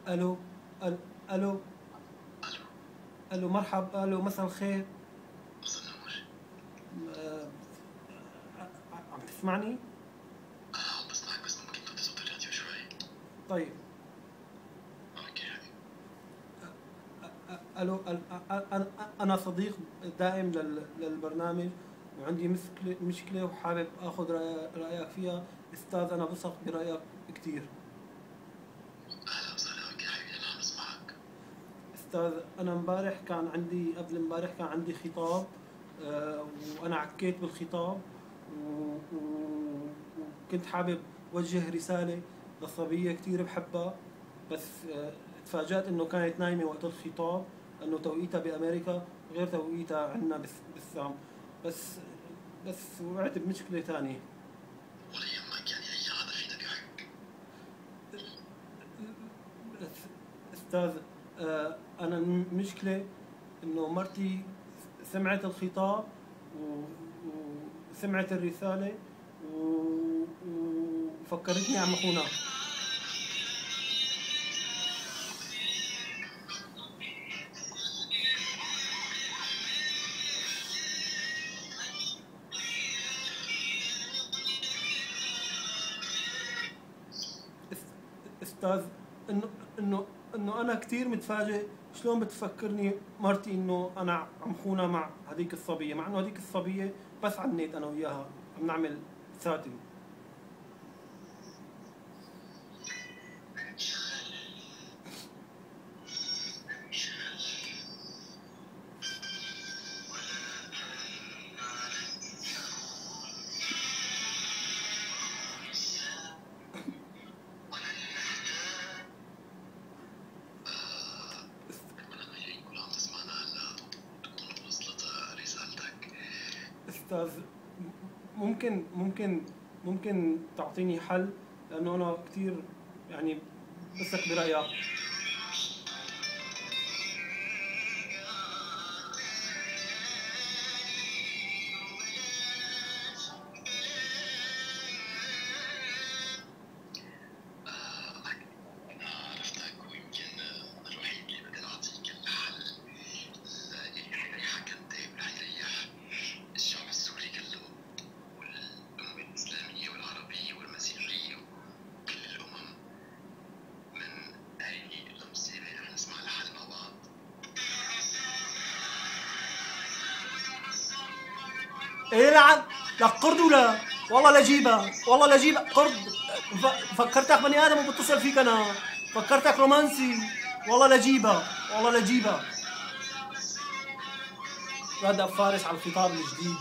الو الو الو الو مرحب، الو مساء الخير. وصلنا نور. آه، عم تسمعني؟ عم بسمعك بس ممكن توطي صوت الراديو شوي. طيب. اوكي حبيبي. الو انا صديق دائم للبرنامج، وعندي مشكله وحابب اخذ رايك فيها. استاذ انا بثق برايك كثير. اهلا وسهلا. اوكي حبيبي انا عم بسمعك. استاذ انا قبل امبارح كان عندي خطاب، وانا عكيت بالخطاب، وكنت حابب وجه رساله لصبيه كثير بحبها، بس تفاجأت انه كانت نايمه وقت الخطاب، انه توقيتها بامريكا غير توقيتها عندنا بالسام. بس بس وقعت بمشكله ثانيه. ولا يهمك، يعني اي حدا فينا بيحك. استاذ، انا المشكله انه مرتي سمعت الخطاب وسمعت الرساله وفكرتني عم اخونا. استاذ، انه انه انا كثير متفاجئ شلون بتفكرني مرتي انه انا عم خونها مع هذيك الصبيه، مع انه هذيك الصبيه بس على النت انا وياها عم نعمل ساتنج. بتمنى انه هي يكون عم تسمعنا هلا وتكون وصلت رسالتك. استاذ، ممكن تعطيني حل، لانه انا كثير يعني بثق برايك. انا عرفتك، ويمكن الوحيد اللي بقدر اعطيك الحل اللي حيريحك انت ورح يريح الشعب السوري كله، والامه الاسلاميه والعربيه والمسيحيه وكل الامم من هاي المصيبه. رح نسمع الحل مع بعض. ايه لعن لك قرد ولا والله لا جيبها، والله لا جيبها قرد. فكرتك بني ادم وبتصل فيك انا، فكرتك رومانسي. والله لا جيبها، والله لا جيبها. رد فارس على الخطاب الجديد.